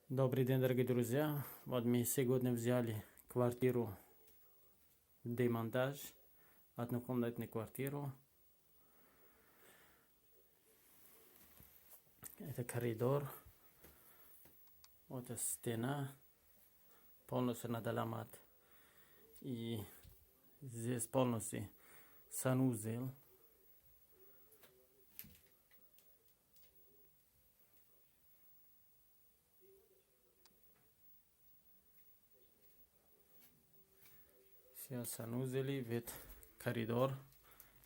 Добрый день, дорогие друзья. Вот мы сегодня взяли квартиру в демонтаж, однокомнатную квартиру. Это коридор, вот стена, полностью надо ломать. И здесь полностью санузел. Все санузели, вид коридор.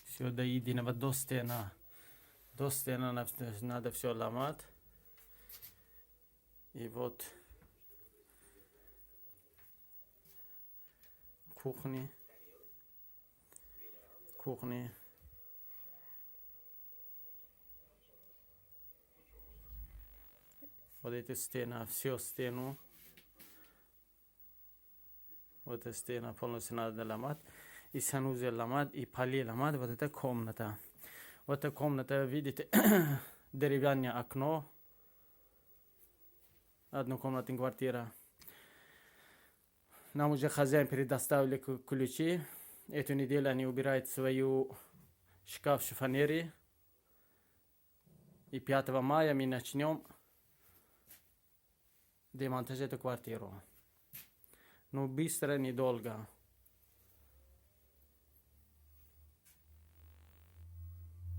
Все до единого до стена. До стены надо все ломать. И вот кухня. Вот эта стена, все стену. Вот эта стена полностью надо ломать. И санузел ломать, и поли ломать. Вот эта комната. Вот эта комната, видите, деревянное окно. Однокомнатная квартира. Нам уже хозяин предоставили ключи. Эту неделю они убирают свою шкаф шифонери. И 5 мая мы начнем демонтаж эту квартиру. Но быстро, недолго.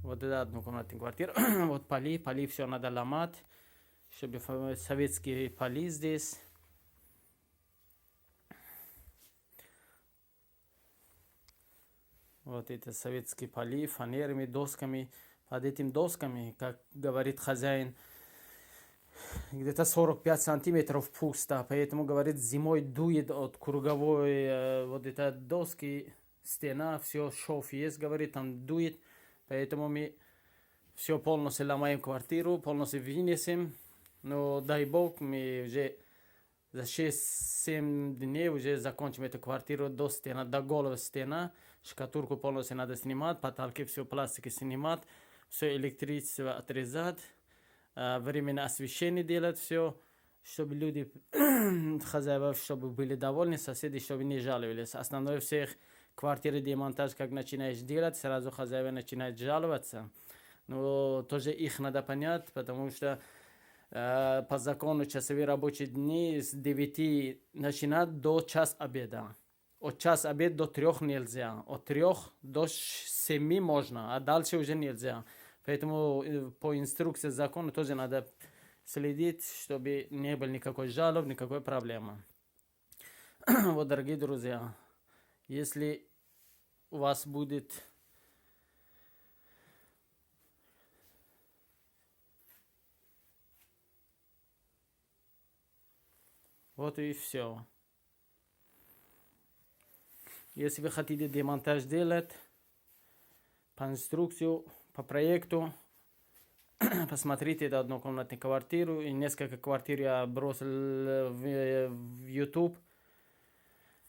Вот это однокомнатная квартира. Вот поли все надо ломать, чтобы советские поли здесь. Вот это советские поли, фанерами, досками. Под этими досками, как говорит хозяин, где-то 45 сантиметров пусто. Поэтому, говорит, зимой дует от круговой вот этой доски, стена, все, шов есть, говорит, там дует. Поэтому мы все полностью ломаем квартиру, полностью вынесем. Но дай бог, мы уже за 6-7 дней уже закончим эту квартиру до стены, до головы стена. Шкатулку полностью надо снимать, потолки все пластики снимать, все электричество отрезать, временное освещение делать, все, чтобы люди, хозяева, чтобы были довольны, соседи, чтобы не жаловались. Основное всех квартиры демонтаж, как начинаешь делать, сразу хозяева начинают жаловаться. Но тоже их надо понять, потому что по закону часовые рабочие дни с 9 начинать до час обеда. От час обеда до 3 нельзя. От 3 до 7 можно, а дальше уже нельзя. Поэтому по инструкции закона тоже надо следить, чтобы не было никакой жалоб, никакой проблемы. Вот, дорогие друзья, если у вас будет вот и все. Если вы хотите демонтаж делать по инструкции, по проекту, посмотрите эту однокомнатную квартиру. И несколько квартир я бросил в YouTube.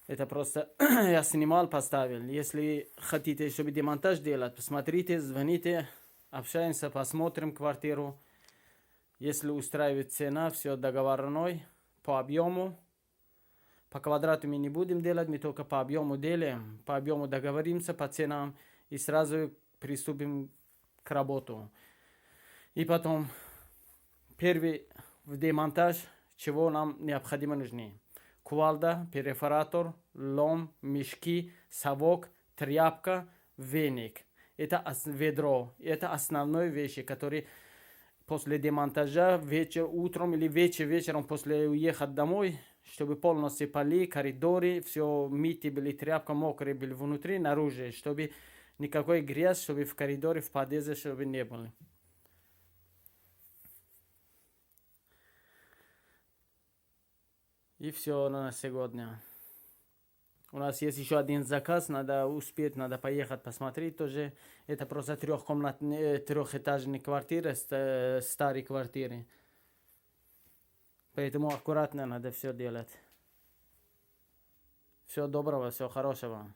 Это просто я снимал, поставил. Если хотите, чтобы демонтаж делать, посмотрите, звоните, общаемся, посмотрим квартиру. Если устраивает цена, все договорной по объему. По квадрату мы не будем делать, мы только по объему делаем. По объему договоримся, по ценам и сразу приступим к работе. И потом, первый в демонтаж, чего нам необходимо нужны. Кувалда, перфоратор, лом, мешки, совок, тряпка, веник. Это ведро. Это основные вещи, которые после демонтажа, утром или вечером после уехать домой, чтобы полностью поли, коридоры, все мытые были, тряпка мокрая были внутри, наружу, чтобы никакой грязь, чтобы в коридоре, в подъезде, чтобы не было. И все на сегодня. У нас есть еще один заказ, надо успеть, надо поехать посмотреть тоже. Это просто трехэтажные квартиры, старые квартиры. Поэтому аккуратно надо все делать. Всего доброго, всего хорошего.